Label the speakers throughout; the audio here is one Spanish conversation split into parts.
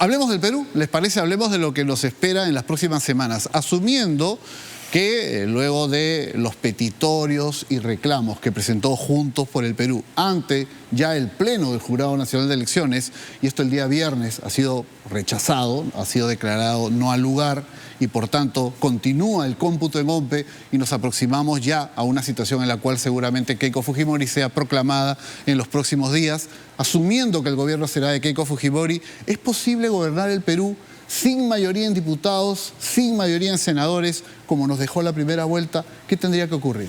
Speaker 1: Hablemos del Perú, ¿les parece? Hablemos de lo que nos espera en las próximas semanas, asumiendo que luego de los petitorios y reclamos que presentó Juntos por el Perú ante ya el Pleno del Jurado Nacional de Elecciones, y esto el día viernes ha sido rechazado, ha sido declarado no al lugar y por tanto continúa el cómputo en OMPE y nos aproximamos ya a una situación en la cual seguramente Keiko Fujimori sea proclamada en los próximos días, asumiendo que el gobierno será de Keiko Fujimori. ¿Es posible gobernar el Perú sin mayoría en diputados, sin mayoría en senadores, como nos dejó la primera vuelta? ¿Qué tendría que ocurrir?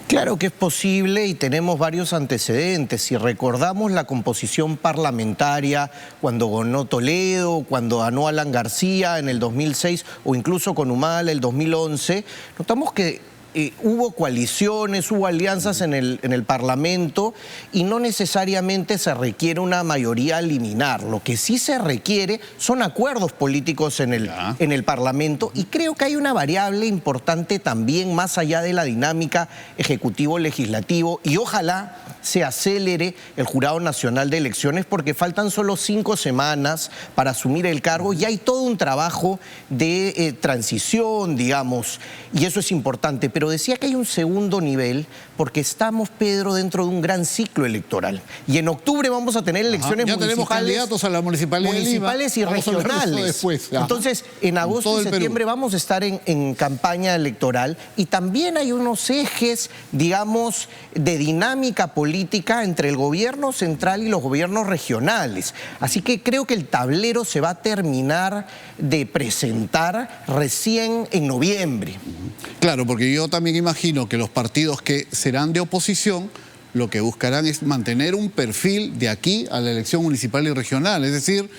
Speaker 2: Claro que es posible y tenemos varios antecedentes. Si recordamos la composición parlamentaria cuando ganó Toledo, cuando ganó Alan García en el 2006 o incluso con Humala el 2011, notamos que hubo coaliciones, hubo alianzas en el Parlamento y no necesariamente se requiere una mayoría a eliminar. Lo que sí se requiere son acuerdos políticos en el Parlamento, y creo que hay una variable importante también más allá de la dinámica ejecutivo-legislativo, y ojalá se acelere el Jurado Nacional de Elecciones porque faltan solo 5 semanas para asumir el cargo y hay todo un trabajo de transición, digamos, y eso es importante. Pero decía que hay un segundo nivel porque estamos, Pedro, dentro de un gran ciclo electoral. Y en octubre vamos a tener elecciones
Speaker 1: ya tenemos candidatos a la
Speaker 2: municipales y regionales. Entonces, en agosto y septiembre vamos a estar en campaña electoral y también hay unos ejes, digamos, de dinámica política entre el gobierno central y los gobiernos regionales. Así que creo que el tablero se va a terminar de presentar recién en noviembre.
Speaker 1: Claro, porque yo también imagino que los partidos que serán de oposición lo que buscarán es mantener un perfil de aquí a la elección municipal y regional, es decir,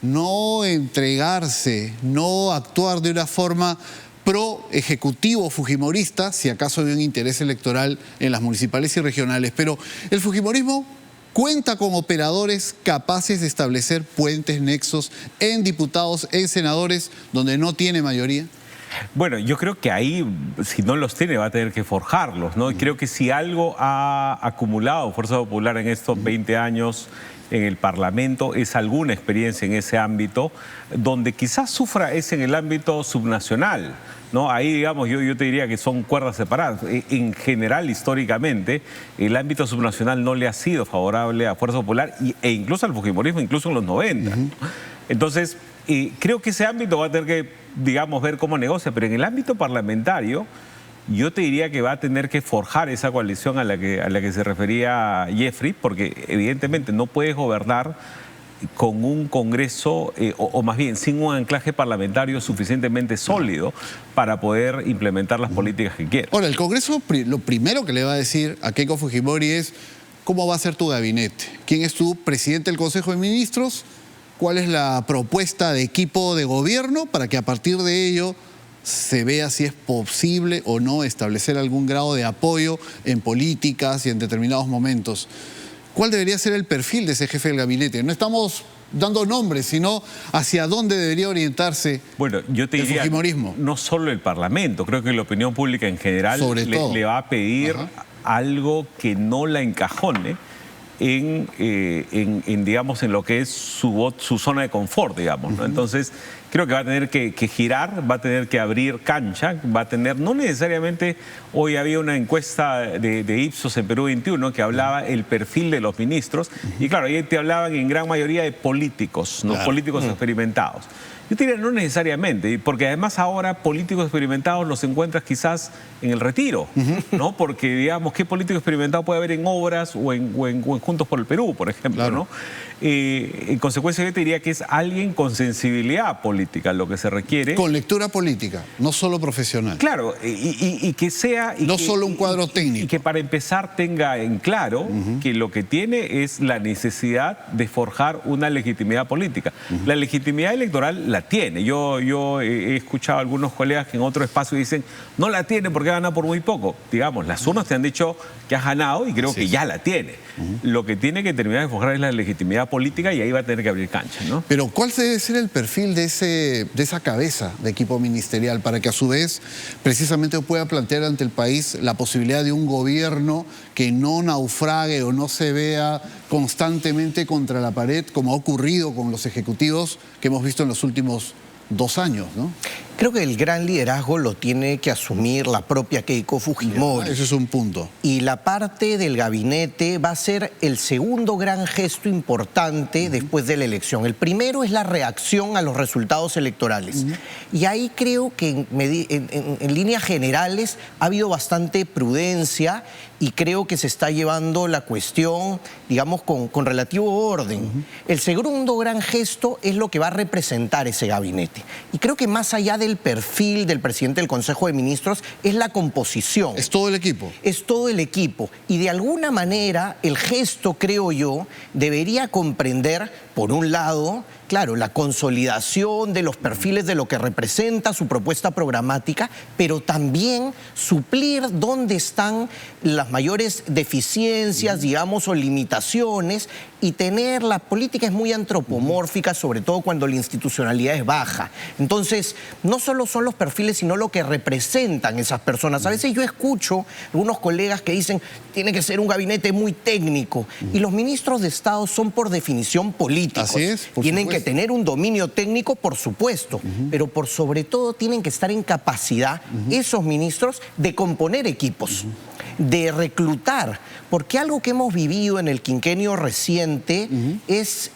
Speaker 1: no entregarse, no actuar de una forma pro-ejecutivo fujimorista, si acaso hay un interés electoral en las municipales y regionales. Pero el fujimorismo cuenta con operadores capaces de establecer puentes, nexos en diputados, en senadores, donde no tiene mayoría.
Speaker 3: Bueno, yo creo que ahí, si no los tiene, va a tener que forjarlos, ¿no? Y creo que si algo ha acumulado Fuerza Popular en estos 20 años en el Parlamento es alguna experiencia en ese ámbito, donde quizás sufra es en el ámbito subnacional, ¿no? Ahí, digamos, yo te diría que son cuerdas separadas. En general, históricamente, el ámbito subnacional no le ha sido favorable a Fuerza Popular e incluso al fujimorismo, incluso en los 90. Entonces, creo que ese ámbito va a tener que, digamos, ver cómo negocia, pero en el ámbito parlamentario, yo te diría que va a tener que forjar esa coalición a la que se refería Jeffrey, porque evidentemente no puedes gobernar con un Congreso, o más bien sin un anclaje parlamentario suficientemente sólido para poder implementar las políticas que quieras.
Speaker 1: Ahora, el Congreso lo primero que le va a decir a Keiko Fujimori es ¿cómo va a ser tu gabinete? ¿Quién es tu presidente del Consejo de Ministros? ¿Cuál es la propuesta de equipo de gobierno para que a partir de ello se vea si es posible o no establecer algún grado de apoyo en políticas y en determinados momentos? ¿Cuál debería ser el perfil de ese jefe del gabinete? No estamos dando nombres, sino hacia dónde debería orientarse yo te diría, el fujimorismo.
Speaker 3: No solo el Parlamento, creo que la opinión pública en general le va a pedir algo que no la encajone digamos, en lo que es su zona de confort, digamos, ¿no? Entonces, creo que va a tener que girar, va a tener que abrir cancha, va a tener, no necesariamente, hoy había una encuesta de Ipsos en Perú 21 que hablaba el perfil de los ministros, y claro, ahí te hablaban en gran mayoría de políticos, ¿no? Políticos experimentados. Yo diría no necesariamente, porque además ahora políticos experimentados los encuentras quizás en el retiro, ¿no? Porque, digamos, ¿qué político experimentado puede haber en Obras o en Juntos por el Perú, por ejemplo, ¿no? En consecuencia, yo te diría que es alguien con sensibilidad política lo que se requiere.
Speaker 1: Con lectura política, no solo profesional.
Speaker 3: Claro, y que sea...
Speaker 1: no solo un cuadro técnico.
Speaker 3: Y que para empezar tenga en claro que lo que tiene es la necesidad de forjar una legitimidad política. La legitimidad electoral la tiene. Yo he escuchado a algunos colegas que en otro espacio dicen, no la tiene porque gana por muy poco. Digamos, las urnas te han dicho que has ganado y creo que ya la tiene. Lo que tiene que terminar de forjar es la legitimidad política y ahí va a tener que abrir cancha, ¿no?
Speaker 1: Pero ¿cuál debe ser el perfil de ese de esa cabeza de equipo ministerial para que a su vez precisamente pueda plantear ante el país la posibilidad de un gobierno que no naufrague o no se vea constantemente contra la pared como ha ocurrido con los ejecutivos que hemos visto en los últimos 2 años, ¿no?
Speaker 2: Creo que el gran liderazgo lo tiene que asumir la propia Keiko Fujimori.
Speaker 1: Ese es un punto.
Speaker 2: Y la parte del gabinete va a ser el segundo gran gesto importante después de la elección. El primero es la reacción a los resultados electorales. Y ahí creo que en líneas generales ha habido bastante prudencia y creo que se está llevando la cuestión, digamos, con relativo orden. El segundo gran gesto es lo que va a representar ese gabinete. Y creo que más allá del perfil del presidente del Consejo de Ministros es la composición.
Speaker 1: Es todo el equipo.
Speaker 2: Es todo el equipo. Y de alguna manera el gesto, creo yo, debería comprender, por un lado, claro, la consolidación de los perfiles de lo que representa su propuesta programática, pero también suplir dónde están las mayores deficiencias, digamos, o limitaciones, y tener, la política es muy antropomórfica, sobre todo cuando la institucionalidad es baja. Entonces, no solo son los perfiles, sino lo que representan esas personas. A veces yo escucho algunos colegas que dicen, tiene que ser un gabinete muy técnico, y los ministros de Estado son por definición políticos.
Speaker 1: Así es, por
Speaker 2: Tienen
Speaker 1: supuesto.
Speaker 2: que tener un dominio técnico, por supuesto, pero por sobre todo tienen que estar en capacidad, esos ministros, de componer equipos, de reclutar, porque algo que hemos vivido en el quinquenio reciente es,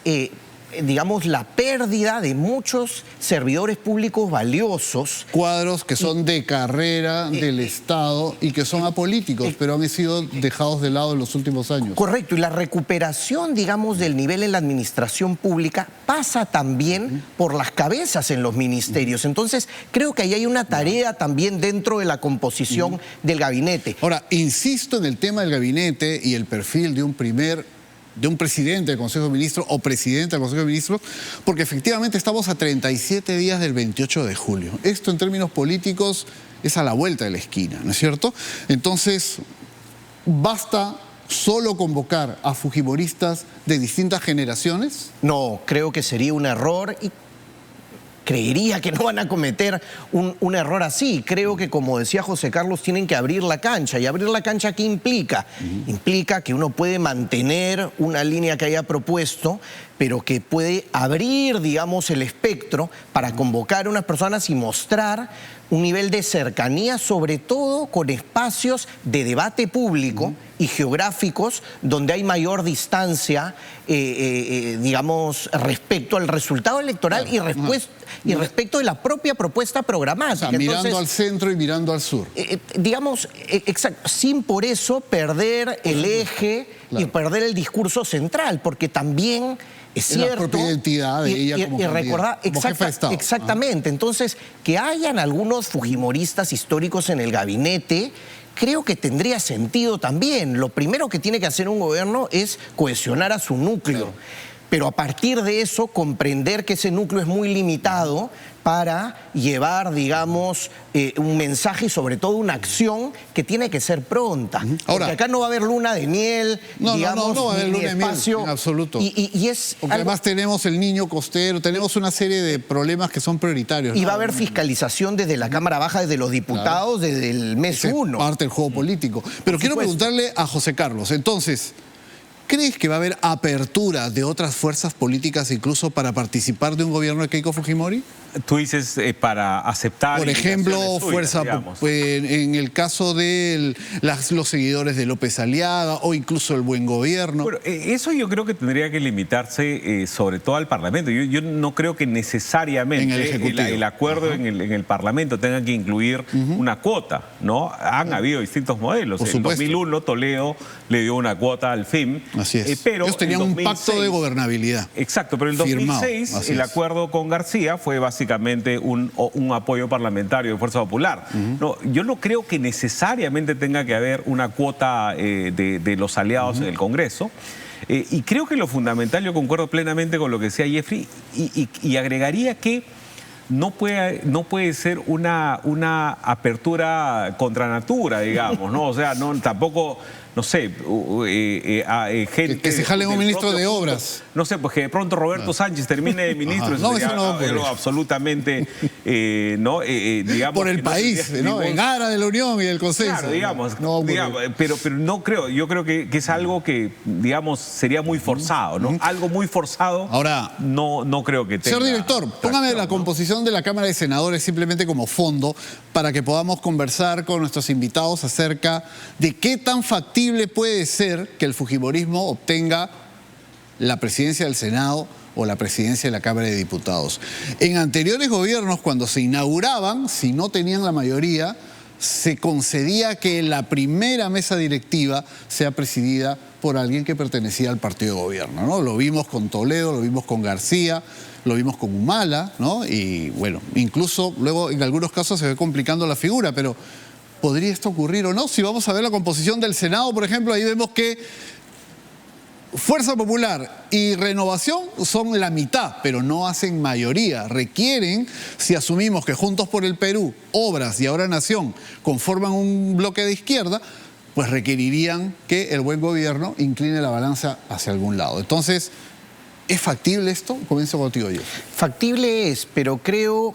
Speaker 2: digamos, la pérdida de muchos servidores públicos valiosos.
Speaker 1: Cuadros que son de carrera del Estado y que son apolíticos, pero han sido dejados de lado en los últimos años.
Speaker 2: Correcto, y la recuperación, digamos, del nivel en la administración pública pasa también por las cabezas en los ministerios. Entonces, creo que ahí hay una tarea también dentro de la composición del gabinete.
Speaker 1: Ahora, insisto en el tema del gabinete y el perfil de un presidente del Consejo de Ministros o presidenta del Consejo de Ministros, porque efectivamente estamos a 37 días del 28 de julio. Esto en términos políticos es a la vuelta de la esquina, ¿no es cierto? Entonces, ¿basta solo convocar a fujimoristas de distintas generaciones?
Speaker 2: No, creo que sería un error y creería que no van a cometer un error así. Creo que, como decía José Carlos, tienen que abrir la cancha. ¿Y abrir la cancha qué implica? Implica que uno puede mantener una línea que haya propuesto, pero que puede abrir, digamos, el espectro para convocar a unas personas y mostrar un nivel de cercanía, sobre todo con espacios de debate público y geográficos donde hay mayor distancia, digamos, respecto al resultado electoral y respecto de la propia propuesta programática.
Speaker 1: O sea, mirando
Speaker 2: Entonces,
Speaker 1: al centro y mirando al sur.
Speaker 2: digamos, sin por eso perder el eje y perder el discurso central, porque también es cierto.
Speaker 1: La propia identidad de ella como candidata,
Speaker 2: recordar,
Speaker 1: como jefa de Estado.
Speaker 2: exactamente. Entonces, que hayan algunos fujimoristas históricos en el gabinete, creo que tendría sentido también. Lo primero que tiene que hacer un gobierno es cohesionar a su núcleo.
Speaker 1: Claro.
Speaker 2: Pero a partir de eso, comprender que ese núcleo es muy limitado para llevar, digamos, un mensaje y sobre todo una acción que tiene que ser pronta.
Speaker 1: Ahora,
Speaker 2: porque acá no va a haber luna de miel, digamos,
Speaker 1: no va a haber
Speaker 2: ni
Speaker 1: luna de miel,
Speaker 2: espacio.
Speaker 1: en absoluto.
Speaker 2: Y es
Speaker 1: Porque
Speaker 2: algo-
Speaker 1: además tenemos el niño costero, tenemos una serie de problemas que son prioritarios.
Speaker 2: y
Speaker 1: ¿no?
Speaker 2: va a haber fiscalización desde la Cámara Baja, desde los diputados, desde el mes
Speaker 1: Ese es
Speaker 2: 1.
Speaker 1: parte del juego político. Pero quiero
Speaker 2: supuesto.
Speaker 1: preguntarle a José Carlos, entonces, ¿crees que va a haber apertura de otras fuerzas políticas incluso para participar de un gobierno de Keiko Fujimori?
Speaker 3: Tú dices para aceptar...
Speaker 1: Por ejemplo,
Speaker 3: indicaciones suyas, digamos.
Speaker 1: en el caso de los seguidores de López Aliaga o incluso el Buen Gobierno.
Speaker 3: Bueno, eso yo creo que tendría que limitarse sobre todo al Parlamento. Yo no creo que
Speaker 1: En el
Speaker 3: necesariamente
Speaker 1: Ejecutivo.
Speaker 3: el acuerdo en el Parlamento tenga que incluir una cuota, ¿no? Han habido distintos modelos.
Speaker 1: Por
Speaker 3: En
Speaker 1: supuesto.
Speaker 3: 2001 Toledo le dio una cuota al FIM.
Speaker 1: Así es.
Speaker 3: Pero
Speaker 1: Ellos tenían
Speaker 3: en
Speaker 1: un pacto de
Speaker 3: 2006
Speaker 1: gobernabilidad.
Speaker 3: Exacto, pero en
Speaker 1: Firmado,
Speaker 3: 2006
Speaker 1: así
Speaker 3: el
Speaker 1: es.
Speaker 3: acuerdo con García fue básicamente un apoyo parlamentario de Fuerza Popular. No, yo no creo que necesariamente tenga que haber una cuota de los aliados en el Congreso. Y creo que lo fundamental, yo concuerdo plenamente con lo que decía Jeffrey, y agregaría que no puede ser una apertura contra natura, digamos, ¿no? O sea, tampoco no sé, gente...
Speaker 1: Que se jalen un ministro de
Speaker 3: propio,
Speaker 1: obras.
Speaker 3: No sé, pues que de pronto Roberto Sánchez termine de ministro.
Speaker 1: Ajá. No,
Speaker 3: sería
Speaker 1: eso no ocurre.
Speaker 3: algo absolutamente, digamos...
Speaker 1: Por el
Speaker 3: que no
Speaker 1: país,
Speaker 3: sería
Speaker 1: ¿no?
Speaker 3: ningún-
Speaker 1: En aras de la unión y del consenso.
Speaker 3: Claro, digamos,
Speaker 1: No ocurre.
Speaker 3: pero no creo, yo creo que es algo que, digamos, sería muy forzado, ¿no? Algo muy forzado,
Speaker 1: Ahora,
Speaker 3: no creo que tenga...
Speaker 1: señor director, póngame
Speaker 3: tracción,
Speaker 1: la
Speaker 3: ¿no?
Speaker 1: composición de la Cámara de Senadores simplemente como fondo para que podamos conversar con nuestros invitados acerca de qué tan factible puede ser que el fujimorismo obtenga la presidencia del Senado o la presidencia de la Cámara de Diputados. En anteriores gobiernos, cuando se inauguraban, si no tenían la mayoría, se concedía que la primera mesa directiva sea presidida por alguien que pertenecía al partido de gobierno, ¿no? Lo vimos con Toledo, lo vimos con García, lo vimos con Humala, ¿no? Y bueno, incluso luego en algunos casos se ve complicando la figura, pero ¿podría esto ocurrir o no? Si vamos a ver la composición del Senado, por ejemplo, ahí vemos que Fuerza Popular y Renovación son la mitad, pero no hacen mayoría. Requieren, si asumimos que Juntos por el Perú, Obras y Ahora Nación conforman un bloque de izquierda, pues requerirían que el buen gobierno incline la balanza hacia algún lado. Entonces, ¿es factible esto? Comienzo contigo yo.
Speaker 2: Factible es, pero creo,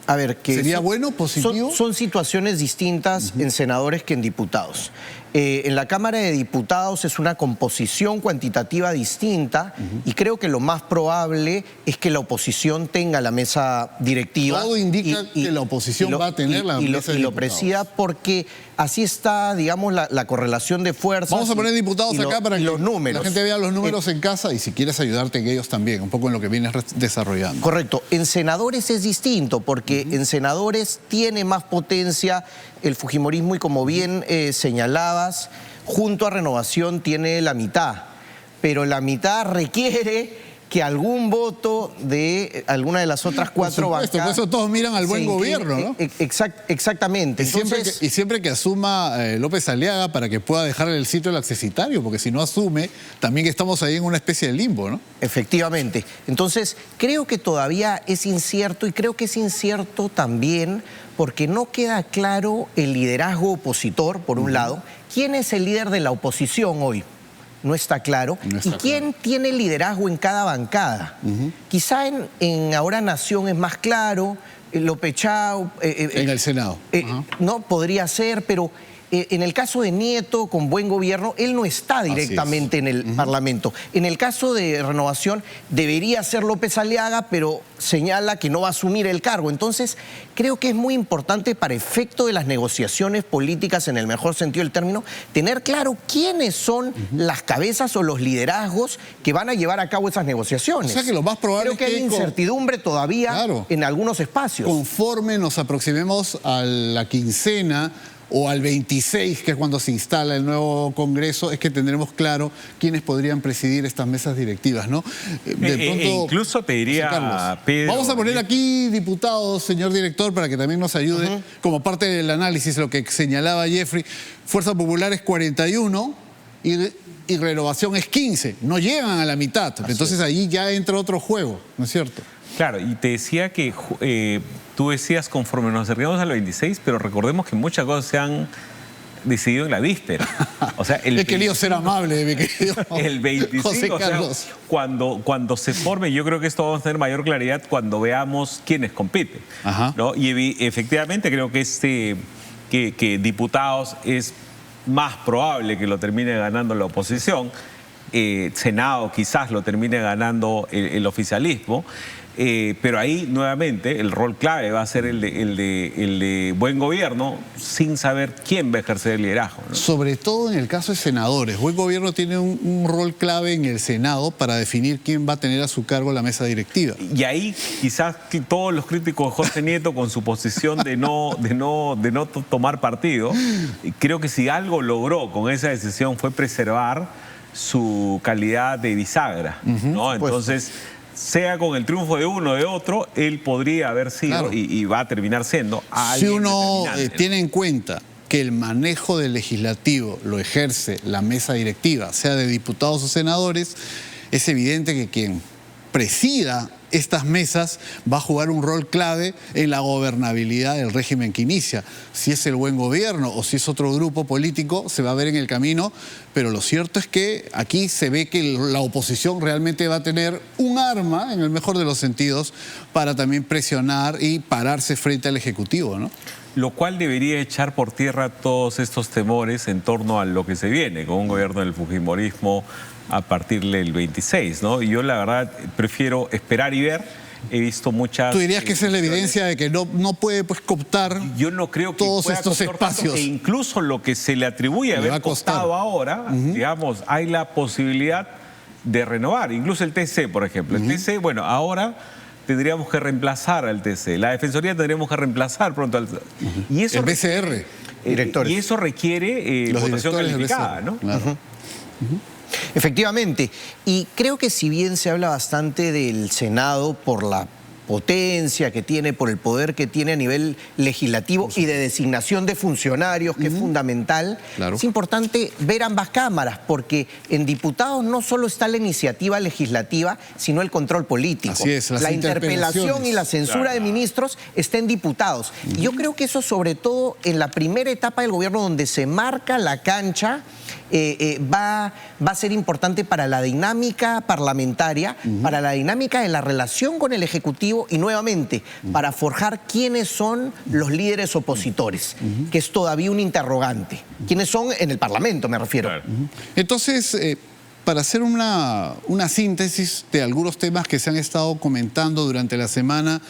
Speaker 2: a ver, que...
Speaker 1: ¿Sería bueno, positivo?
Speaker 2: Son situaciones distintas en senadores que en diputados. En la Cámara de Diputados es una composición cuantitativa distinta y creo que lo más probable es que la oposición tenga la mesa directiva.
Speaker 1: Todo indica que la oposición va a tener la mesa de
Speaker 2: y lo
Speaker 1: diputados.
Speaker 2: presida porque así está, digamos, la correlación de fuerzas.
Speaker 1: Vamos a poner diputados
Speaker 2: y
Speaker 1: acá para que
Speaker 2: los números.
Speaker 1: la gente vea los números en casa y si quieres ayudarte en ellos también, un poco en lo que vienes desarrollando.
Speaker 2: Correcto. En senadores es distinto porque en senadores tiene más potencia el fujimorismo y como bien señalabas, junto a Renovación tiene la mitad, pero la mitad requiere que algún voto de alguna de las otras cuatro
Speaker 1: Por supuesto, por eso todos miran al buen gobierno, ¿no?
Speaker 2: Exactamente.
Speaker 1: Y siempre que asuma López Aliaga para que pueda dejarle el sitio al accesitario, porque si no asume, también estamos ahí en una especie de limbo, ¿no?
Speaker 2: Efectivamente. Entonces, creo que todavía es incierto y creo que es incierto también porque no queda claro el liderazgo opositor, por un lado. ¿Quién es el líder de la oposición hoy? No está claro.
Speaker 1: No está
Speaker 2: ¿Y quién tiene el liderazgo en cada bancada? Quizá en Ahora Nación es más claro, López Chau...
Speaker 1: en el Senado.
Speaker 2: No, podría ser, pero en el caso de Nieto, con Buen Gobierno, él no está directamente en el Parlamento. En el caso de Renovación, debería ser López Aliaga, pero señala que no va a asumir el cargo. Entonces, creo que es muy importante para efecto de las negociaciones políticas, en el mejor sentido del término, tener claro quiénes son las cabezas o los liderazgos que van a llevar a cabo esas negociaciones.
Speaker 1: O sea que lo más probable
Speaker 2: creo que
Speaker 1: es que
Speaker 2: hay incertidumbre todavía en algunos espacios.
Speaker 1: Conforme nos aproximemos a la quincena o al 26, que es cuando se instala el nuevo Congreso, es que tendremos claro quiénes podrían presidir estas mesas directivas, ¿no? De pronto,
Speaker 3: incluso te diría,
Speaker 1: Carlos,
Speaker 3: Pedro...
Speaker 1: vamos a poner aquí diputados, señor director, para que también nos ayude como parte del análisis, lo que señalaba Jeffrey. Fuerza Popular es 41 y Renovación es 15. No llegan a la mitad. Entonces ahí ya entra otro juego, ¿no es cierto?
Speaker 3: Claro, y te decía que tú decías conforme nos acercamos al 26, pero recordemos que muchas cosas se han decidido en la víspera. O sea,
Speaker 1: He querido ser amable, mi querido
Speaker 3: el 25,
Speaker 1: José
Speaker 3: o sea,
Speaker 1: Carlos.
Speaker 3: cuando se forme, yo creo que esto vamos a tener mayor claridad cuando veamos quiénes compiten, ¿no? Y efectivamente creo que que diputados es más probable que lo termine ganando la oposición. Senado quizás lo termine ganando el oficialismo. Pero ahí nuevamente el rol clave va a ser el de buen gobierno sin saber quién va a ejercer el liderazgo, ¿no?
Speaker 1: Sobre todo en el caso de senadores. Buen gobierno tiene un rol clave en el Senado para definir quién va a tener a su cargo la mesa directiva.
Speaker 3: Y ahí quizás todos los críticos de Jorge Nieto con su posición de no tomar partido, creo que si algo logró con esa decisión fue preservar su calidad de bisagra, ¿no? Entonces, sea con el triunfo de uno o de otro, él podría haber sido y va a terminar siendo alguien
Speaker 1: si uno
Speaker 3: determinante,
Speaker 1: tiene en cuenta que el manejo del legislativo lo ejerce la mesa directiva, sea de diputados o senadores, es evidente que quien presida estas mesas va a jugar un rol clave en la gobernabilidad del régimen que inicia. Si es el buen gobierno o si es otro grupo político, se va a ver en el camino, pero lo cierto es que aquí se ve que la oposición realmente va a tener un arma, en el mejor de los sentidos, para también presionar y pararse frente al Ejecutivo, ¿no?
Speaker 3: Lo cual debería echar por tierra todos estos temores en torno a lo que se viene con un gobierno del fujimorismo a partir del 26, ¿no? Y yo la verdad prefiero esperar y ver. He visto muchas...
Speaker 1: ¿Tú dirías que esa es la evidencia de que no puede pues cooptar
Speaker 3: yo no creo que
Speaker 1: todos
Speaker 3: pueda
Speaker 1: estos
Speaker 3: cooptar tanto,
Speaker 1: espacios?
Speaker 3: e incluso lo que se le atribuye a
Speaker 1: Le va
Speaker 3: haber
Speaker 1: a costar.
Speaker 3: costado ahora, digamos, hay la posibilidad de renovar. Incluso el TC, por ejemplo. El TC, bueno, ahora tendríamos que reemplazar al TC. La Defensoría tendríamos que reemplazar pronto al...
Speaker 1: Y eso, el BCR.
Speaker 2: Directores.
Speaker 3: Y eso requiere
Speaker 1: Los
Speaker 3: votación
Speaker 1: directores
Speaker 3: calificada, ¿no?
Speaker 1: Claro.
Speaker 2: Efectivamente, y creo que si bien se habla bastante del Senado por la potencia que tiene, por el poder que tiene a nivel legislativo y de designación de funcionarios, que es fundamental, es importante ver ambas cámaras, porque en diputados no solo está la iniciativa legislativa, sino el control político.
Speaker 1: Así es, las
Speaker 2: la interpelación y la censura de ministros está en diputados. Y yo creo que eso, sobre todo en la primera etapa del gobierno, donde se marca la cancha, va a ser importante para la dinámica parlamentaria, para la dinámica de la relación con el Ejecutivo y nuevamente para forjar quiénes son los líderes opositores, que es todavía un interrogante. ¿Quiénes son en el Parlamento, me refiero?
Speaker 3: Claro.
Speaker 1: Entonces, para hacer una síntesis de algunos temas que se han estado comentando durante la semana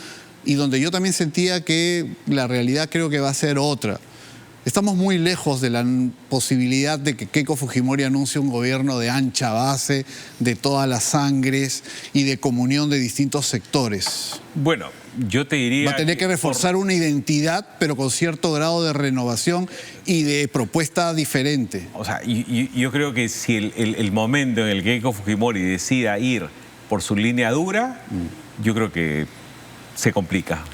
Speaker 1: y donde yo también sentía que la realidad creo que va a ser otra. Estamos muy lejos de la posibilidad de que Keiko Fujimori anuncie un gobierno de ancha base, de todas las sangres y de comunión de distintos sectores.
Speaker 3: Bueno, yo te diría...
Speaker 1: Va a tener que reforzar una identidad, pero con cierto grado de renovación y de propuesta diferente.
Speaker 3: O sea, yo creo que si el momento en el que Keiko Fujimori decida ir por su línea dura, yo creo que se complica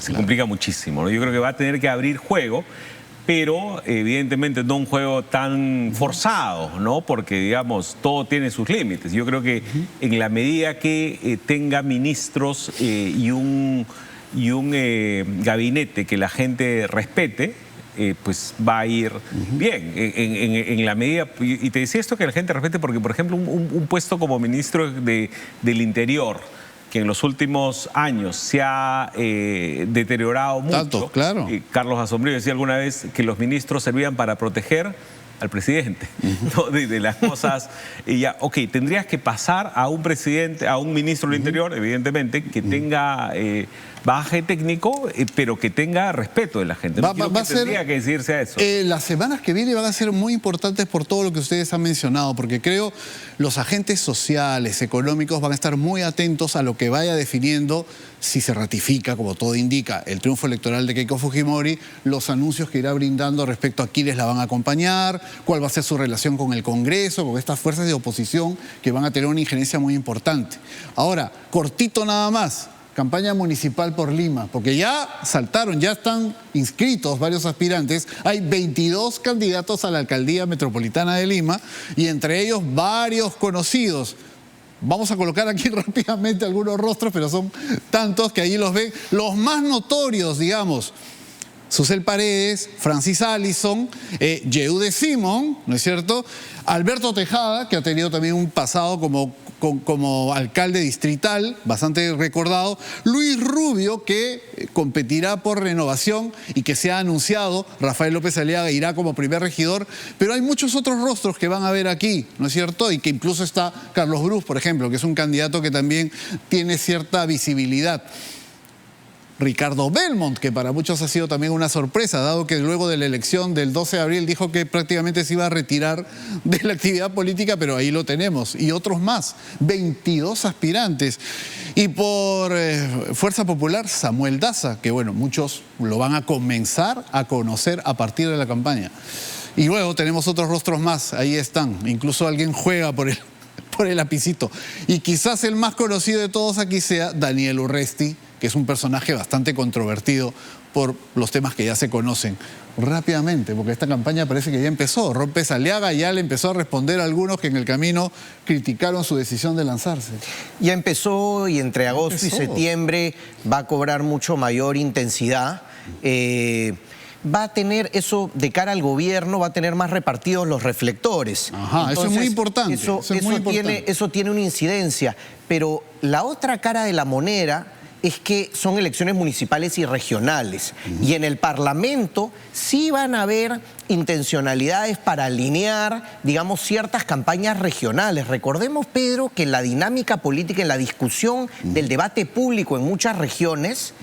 Speaker 3: muchísimo, ¿no? Yo creo que va a tener que abrir juego, pero evidentemente no un juego tan forzado, ¿no? Porque, digamos, todo tiene sus límites. Yo creo que en la medida que tenga ministros y un gabinete que la gente respete, pues va a ir bien. En la medida, y te decía esto que la gente respete porque, por ejemplo, un puesto como ministro del Interior, que en los últimos años se ha deteriorado mucho.
Speaker 1: Tanto, claro.
Speaker 3: Carlos Asombrío decía alguna vez que los ministros servían para proteger al presidente, ¿no? de las cosas. Y ya, ok, tendrías que pasar a un presidente, a un ministro del Interior, evidentemente, que tenga bagaje técnico, pero que tenga respeto de la gente. Tendría que decirse a eso.
Speaker 1: Las semanas que vienen van a ser muy importantes por todo lo que ustedes han mencionado, porque creo los agentes sociales, económicos van a estar muy atentos a lo que vaya definiendo, si se ratifica, como todo indica, el triunfo electoral de Keiko Fujimori, los anuncios que irá brindando respecto a quiénes la van a acompañar, cuál va a ser su relación con el Congreso, con estas fuerzas de oposición que van a tener una injerencia muy importante. Ahora, cortito nada más. Campaña municipal por Lima, porque ya saltaron, ya están inscritos varios aspirantes. Hay 22 candidatos a la alcaldía metropolitana de Lima y entre ellos varios conocidos. Vamos a colocar aquí rápidamente algunos rostros, pero son tantos que allí los ven. Los más notorios, digamos, Susel Paredes, Francis Allison, Yehude Simón, ¿no es cierto? Alberto Tejada, que ha tenido también un pasado como alcalde distrital, bastante recordado. Luis Rubio, que competirá por renovación y que se ha anunciado. Rafael López Aliaga irá como primer regidor. Pero hay muchos otros rostros que van a ver aquí, ¿no es cierto? Y que incluso está Carlos Brus, por ejemplo, que es un candidato que también tiene cierta visibilidad. Ricardo Belmont, que para muchos ha sido también una sorpresa, dado que luego de la elección del 12 de abril dijo que prácticamente se iba a retirar de la actividad política, pero ahí lo tenemos. Y otros más, 22 aspirantes. Y por Fuerza Popular, Samuel Daza, que bueno, muchos lo van a comenzar a conocer a partir de la campaña. Y luego tenemos otros rostros más, ahí están. Incluso alguien juega por el lapicito. Y quizás el más conocido de todos aquí sea Daniel Urresti, que es un personaje bastante controvertido por los temas que ya se conocen. Rápidamente, porque esta campaña parece que ya empezó. Rompes Aliaga ya le empezó a responder a algunos que en el camino criticaron su decisión de lanzarse.
Speaker 2: Ya empezó y entre agosto y septiembre va a cobrar mucho mayor intensidad. Va a tener eso de cara al gobierno, va a tener más repartidos los reflectores.
Speaker 1: Ajá, entonces, eso es muy importante.
Speaker 2: Eso tiene una incidencia. Pero la otra cara de la moneda es que son elecciones municipales y regionales. Y en el Parlamento sí van a haber intencionalidades para alinear, digamos, ciertas campañas regionales. Recordemos, Pedro, que en la dinámica política, en la discusión del debate público en muchas regiones,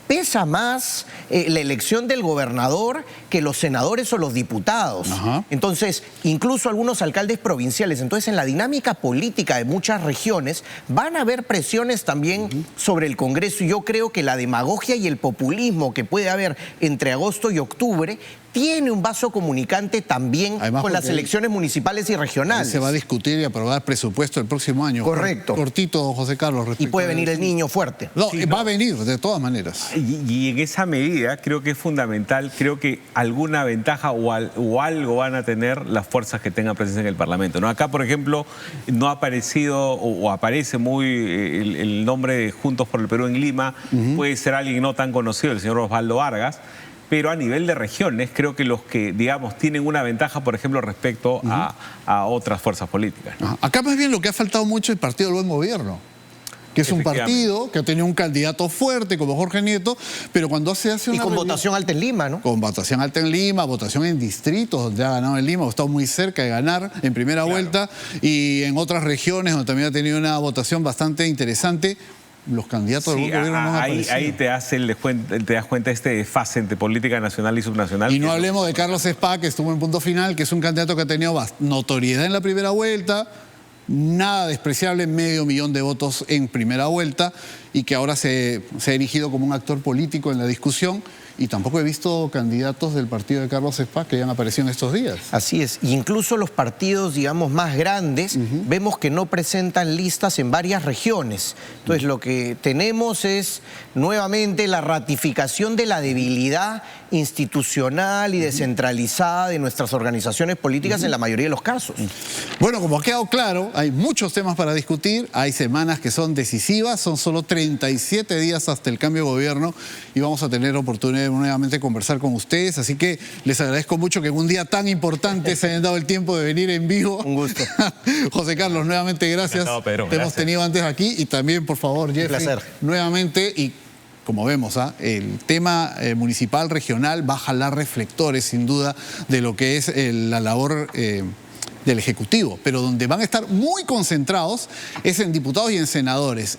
Speaker 2: pesa más la elección del gobernador que los senadores o los diputados. Entonces, incluso algunos alcaldes provinciales. Entonces, en la dinámica política de muchas regiones van a haber presiones también sobre el Congreso. Y yo creo que la demagogia y el populismo que puede haber entre agosto y octubre tiene un vaso comunicante también con las elecciones municipales y regionales.
Speaker 1: Se va a discutir y aprobar presupuesto el próximo año.
Speaker 2: Correcto.
Speaker 1: Cortito, José Carlos.
Speaker 2: Y puede venir el niño fuerte.
Speaker 1: No, sí, va a venir, de todas maneras.
Speaker 3: Y en esa medida creo que es fundamental, creo que alguna ventaja o algo van a tener las fuerzas que tengan presencia en el Parlamento, ¿no? Acá, por ejemplo, no ha aparecido o aparece muy el nombre de Juntos por el Perú en Lima. Puede ser alguien no tan conocido, el señor Osvaldo Vargas. Pero a nivel de regiones, creo que los que, digamos, tienen una ventaja, por ejemplo, respecto a otras fuerzas políticas, ¿no?
Speaker 1: Acá más bien lo que ha faltado mucho es el Partido del Buen Gobierno, que es un partido que ha tenido un candidato fuerte como Jorge Nieto, pero cuando se hace una...
Speaker 2: Y con votación alta en Lima, ¿no?
Speaker 1: Con votación alta en Lima, votación en distritos donde ha ganado en Lima, ha estado muy cerca de ganar en primera vuelta, y en otras regiones donde también ha tenido una votación bastante interesante. Los candidatos del Buen Gobierno no han aparecido.
Speaker 3: Ahí te das cuenta este desfase entre política nacional y subnacional.
Speaker 1: Y no hablemos de Carlos Espa, que estuvo en punto final, que es un candidato que ha tenido notoriedad en la primera vuelta, nada despreciable, 500.000 de votos en primera vuelta, y que ahora se ha erigido como un actor político en la discusión. Y tampoco he visto candidatos del partido de Carlos Espa que hayan aparecido en estos días.
Speaker 2: Así es. Incluso los partidos, digamos, más grandes, vemos que no presentan listas en varias regiones. Entonces, lo que tenemos es nuevamente la ratificación de la debilidad institucional y descentralizada de nuestras organizaciones políticas en la mayoría de los casos.
Speaker 1: Bueno, como ha quedado claro, hay muchos temas para discutir, hay semanas que son decisivas, son solo 37 días hasta el cambio de gobierno y vamos a tener oportunidad de nuevamente conversar con ustedes, así que les agradezco mucho que en un día tan importante se hayan dado el tiempo de venir en vivo.
Speaker 2: Un gusto.
Speaker 1: José Carlos, nuevamente gracias.
Speaker 3: Encantado, Pedro.
Speaker 1: Te hemos tenido antes aquí y también, por favor, Jeffrey,
Speaker 2: placer.
Speaker 1: nuevamente. Y como vemos, el tema municipal, regional, va a jalar reflectores, sin duda, de lo que es la labor del Ejecutivo, pero donde van a estar muy concentrados es en diputados y en senadores.